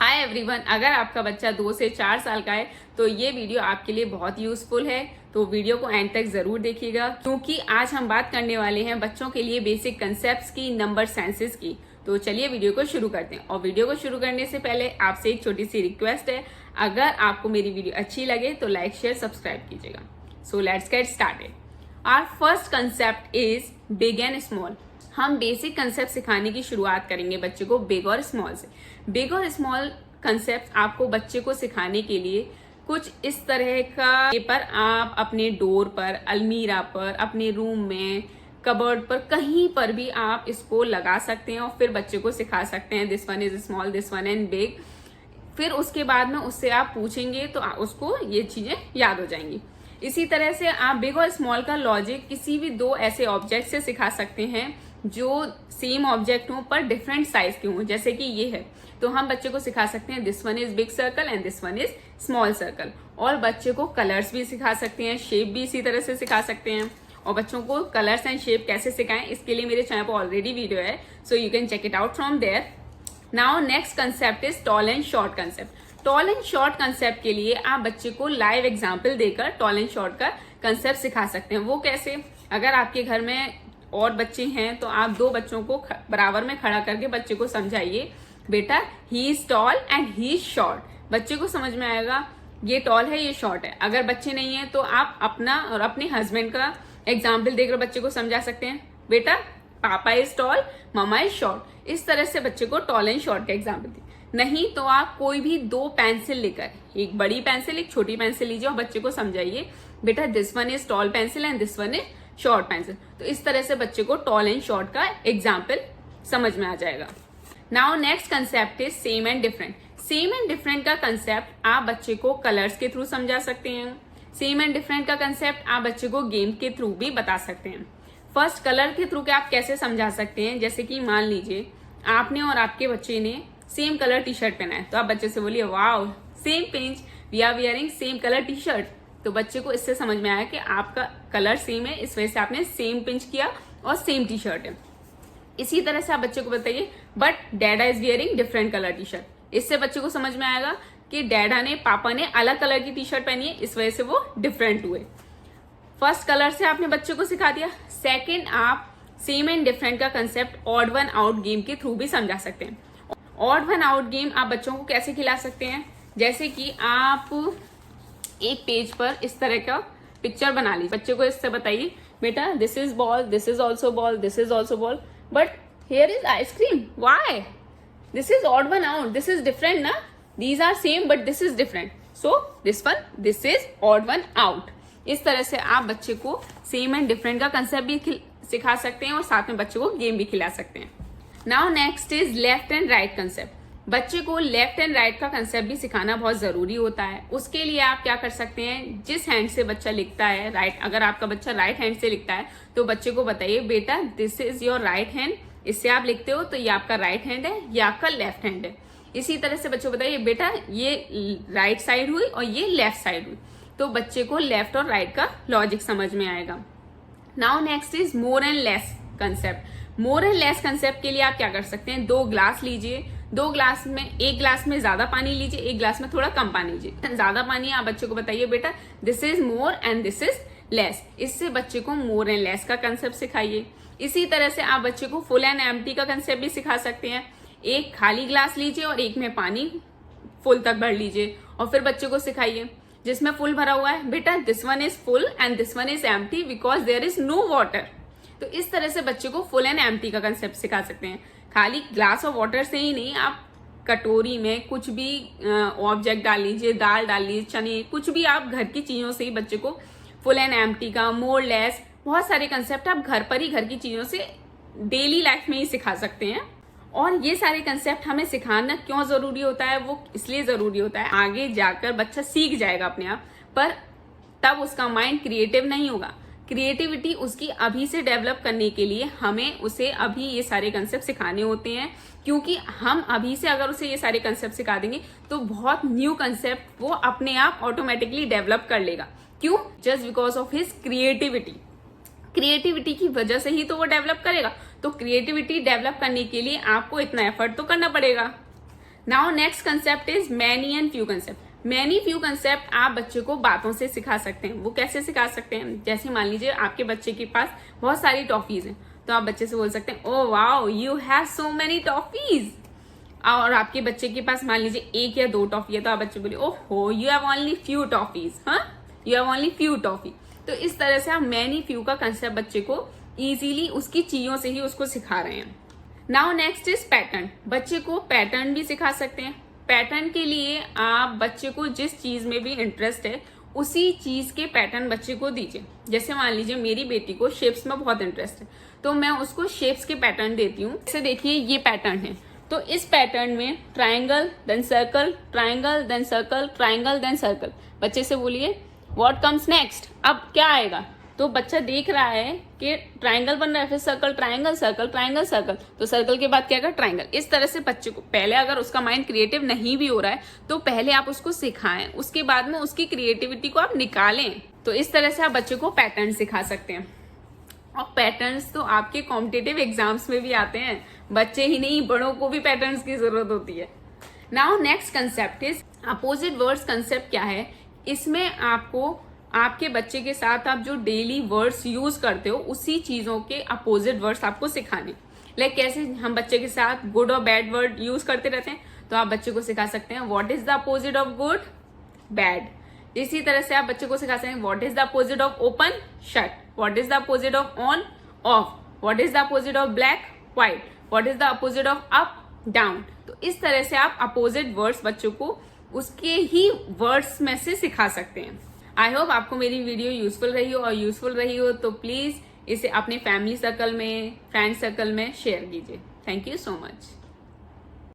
Hi everyone, अगर आपका बच्चा 2 से 4 साल का है तो ये वीडियो आपके लिए बहुत यूजफुल है। तो वीडियो को एंड तक जरूर देखिएगा, क्योंकि आज हम बात करने वाले हैं बच्चों के लिए बेसिक कंसेप्ट्स की, नंबर सेंसेस की। तो चलिए वीडियो को शुरू करते हैं। और वीडियो को शुरू करने से पहले आपसे एक छोटी सी रिक्वेस्ट है, अगर आपको मेरी वीडियो अच्छी लगे तो लाइक शेयर सब्सक्राइब कीजिएगा। So let's get started. Our first concept is big and small. हम बेसिक कंसेप्ट सिखाने की शुरुआत करेंगे बच्चे को बिग और स्मॉल से। बिग और स्मॉल कंसेप्ट आपको बच्चे को सिखाने के लिए कुछ इस तरह का पेपर आप अपने डोर पर, अलमीरा पर, अपने रूम में, कबर्ड पर, कहीं पर भी आप इसको लगा सकते हैं और फिर बच्चे को सिखा सकते हैं this one is small, this one and big. फिर उसके बाद में उससे आप पूछेंगे तो उसको ये चीजें याद हो जाएंगी। इसी तरह से आप बिग और स्मॉल का लॉजिक किसी भी दो ऐसे ऑब्जेक्ट से सिखा सकते हैं जो सेम ऑब्जेक्ट हो पर डिफरेंट साइज के हों। जैसे कि ये है, तो हम बच्चे को सिखा सकते हैं this one is big circle and this one is small circle. और बच्चे को कलर्स भी सिखा सकते हैं, शेप भी इसी तरह से सिखा सकते हैं। और बच्चों को कलर्स एंड शेप कैसे सिखाएं, इसके लिए मेरे चैनल पर ऑलरेडी वीडियो है, so you can check it out from there. Now next concept is tall and short concept. Tall and short concept के लिए आप बच्चे को लाइव एग्जाम्पल देकर टॉल एंड शॉर्ट का कंसेप्ट सिखा सकते हैं। वो कैसे? अगर आपके घर में और बच्चे हैं तो आप दो बच्चों को बराबर में खड़ा करके बच्चे को समझाइए, बेटा he is tall and he is short. बच्चे को समझ में आएगा ये टॉल है, ये शॉर्ट है। अगर बच्चे नहीं है तो आप अपना और अपने हस्बैंड का एग्जाम्पल देकर बच्चे को समझा सकते हैं, बेटा पापा is tall, mama is short. इस तरह से बच्चे को टॉल एंड शॉर्ट का एग्जाम्पल दी। नहीं तो आप कोई भी दो पेंसिल लेकर, एक बड़ी पेंसिल एक छोटी पेंसिल लीजिए और बच्चे को समझाइए, बेटा this one is tall pencil and this one is short pencil. तो इस तरह से बच्चे को टॉल एंड शॉर्ट का एग्जाम्पल समझ में आ जाएगा। Now next concept is same and different. Same and different का कंसेप्ट आप बच्चे को कलर्स के थ्रू समझा सकते हैं। सेम एंड डिफरेंट का कंसेप्ट आप बच्चे को गेम के थ्रू भी बता सकते हैं। फर्स्ट कलर के थ्रू क्या आप कैसे समझा सकते हैं, जैसे कि मान लीजिए आपने और आपके बच्चे ने सेम कलर टी शर्ट पहना है, तो आप बच्चे से बोलिए wow same pinch, we are wearing same colour T shirt. तो बच्चे को इससे समझ में आया कि आपका कलर सेम है, इस वजह से आपने सेम पिंच किया और सेम टी शर्ट है। इसी तरह से आप बच्चे को बताइए but dada is wearing different colour T shirt. इससे बच्चे को समझ में आएगा कि डैडा ने, पापा ने अलग कलर की टी शर्ट पहनी है, इस वजह से वो डिफरेंट हुए। फर्स्ट कलर से आपने बच्चे को सिखा दिया। सेकेंड, आप सेम एंड डिफरेंट का concept odd one out game के थ्रू भी समझा सकते हैं। ऑड वन आउट गेम आप बच्चों को कैसे खिला सकते हैं, जैसे कि आप एक पेज पर इस तरह का पिक्चर बना लीजिए, बच्चे को इससे बताइए बेटा this is ball, this is also ball, this is also ball, but here is ice cream, why? This is odd one out, this is different ना, these are same but this is different, so this is odd one out. इस तरह से आप बच्चे को same and different का concept भी सिखा सकते हैं और साथ में बच्चे को गेम भी खिला सकते हैं। Now next is left and right concept. बच्चे को लेफ्ट एंड राइट का कंसेप्ट भी सिखाना बहुत जरूरी होता है। उसके लिए आप क्या कर सकते हैं, जिस हैंड से बच्चा लिखता है राइट, अगर आपका बच्चा राइट हैंड से लिखता है तो बच्चे को बताइए बेटा this is your right hand, इससे आप लिखते हो तो ये आपका राइट हैंड है, ये आपका लेफ्ट हैंड है। इसी तरह से बच्चे को बताइए बेटा ये राइट साइड हुई और ये लेफ्ट साइड हुई, तो बच्चे को लेफ्ट और राइट का लॉजिक समझ में आएगा। Now next is more and less concept. More and less concept के लिए आप क्या कर सकते हैं, दो ग्लास लीजिए, दो ग्लास में, एक ग्लास में ज्यादा पानी लीजिए, एक ग्लास में थोड़ा कम पानी लीजिए। ज्यादा पानी आप बच्चे को बताइए बेटा this is more and this is less. इससे बच्चे को मोर एंड लेस का कंसेप्ट सिखाइए। इसी तरह से आप बच्चे को फुल एंड एम्प्टी का कंसेप्ट भी सिखा सकते हैं। एक खाली ग्लास लीजिए और एक में पानी फुल तक भर लीजिए और फिर बच्चे को सिखाइए जिसमें फुल भरा हुआ है, बेटा this one is full and this one is empty because there is no water. तो इस तरह से बच्चे को फुल एंड एम्प्टी का कंसेप्ट सिखा सकते हैं। खाली ग्लास और वाटर से ही नहीं, आप कटोरी में कुछ भी ऑब्जेक्ट डाल लीजिए, दाल डाल लीजिए, चने, कुछ भी आप घर की चीजों से ही बच्चे को फुल एंड एम्प्टी का, मोर लेस, बहुत सारे कंसेप्ट आप घर पर ही घर की चीजों से डेली लाइफ में ही सिखा सकते हैं। और ये सारे कंसेप्ट हमें सिखाना क्यों जरूरी होता है, वो इसलिए जरूरी होता है आगे जाकर बच्चा सीख जाएगा अपने आप, पर तब उसका माइंड क्रिएटिव नहीं होगा। क्रिएटिविटी उसकी अभी से डेवलप करने के लिए हमें उसे अभी ये सारे कंसेप्ट सिखाने होते हैं, क्योंकि हम अभी से अगर उसे ये सारे कंसेप्ट सिखा देंगे तो बहुत न्यू कंसेप्ट वो अपने आप ऑटोमेटिकली डेवलप कर लेगा। क्यों? Just because of his creativity. Creativity की वजह से ही तो वो डेवलप करेगा। तो क्रिएटिविटी डेवलप करने के लिए आपको इतना एफर्ट तो करना पड़ेगा। Now next concept is many and few concept. Many few concept आप बच्चे को बातों से सिखा सकते हैं। वो कैसे सिखा सकते हैं? जैसे मान लीजिए आपके बच्चे के पास बहुत सारी टॉफीज हैं, तो आप बच्चे से बोल सकते हैं, oh wow you have so many toffees. और आपके बच्चे के पास मान लीजिए 1 या 2 टॉफी है, तो आप बच्चे बोले, ओहो you have only few toffees, हाँ you have only few toffee. तो इस तरह से आप मैनी फ्यू का कंसेप्ट बच्चे को इजीली उसकी चीजों से ही उसको सिखा रहे हैं। Now next is pattern. बच्चे को पैटर्न भी सिखा सकते हैं। पैटर्न के लिए आप बच्चे को जिस चीज में भी इंटरेस्ट है उसी चीज के पैटर्न बच्चे को दीजिए। जैसे मान लीजिए मेरी बेटी को शेप्स में बहुत इंटरेस्ट है, तो मैं उसको शेप्स के पैटर्न देती हूँ। जैसे देखिए ये पैटर्न है, तो इस पैटर्न में triangle then circle, triangle then circle, triangle then circle. बच्चे से बोलिए व्हाट कम्स नेक्स्ट, अब क्या आएगा? तो बच्चा देख रहा है कि ट्राइंगल बन रहा है, फिर circle, triangle, circle, triangle, circle, तो सर्कल के बाद क्या कर, ट्राइंगल। इस तरह से बच्चे को पहले, अगर उसका माइंड क्रिएटिव नहीं भी हो रहा है तो पहले आप उसको सिखाएं, उसके बाद में उसकी क्रिएटिविटी को आप निकालें। तो इस तरह से आप बच्चे को पैटर्न सिखा सकते हैं। और पैटर्न्स तो आपके कॉम्पिटिटिव एग्जाम्स में भी आते हैं। बच्चे ही नहीं, बड़ों को भी पैटर्न्स की जरूरत होती है। Now next concept is opposite words concept. क्या है इसमें? आपको आपके बच्चे के साथ आप जो डेली वर्ड्स यूज करते हो उसी चीजों के अपोजिट वर्ड्स आपको सिखाने। लाइक कैसे हम बच्चे के साथ गुड और बैड वर्ड यूज करते रहते हैं, तो आप बच्चे को सिखा सकते हैं what is the opposite of good, bad. इसी तरह से आप बच्चे को सिखा सकते हैं what is the opposite of open, shut, what is the opposite of on, of, what is the opposite of black, white, what is the opposite of up, down. तो इस तरह से आप अपोजिट वर्ड्स बच्चों को उसके ही वर्ड्स में से सिखा सकते हैं। आई होप आपको मेरी वीडियो यूजफुल रही हो, और यूजफुल रही हो तो प्लीज इसे अपने फैमिली सर्कल में, फ्रेंड सर्कल में शेयर कीजिए। Thank you so much.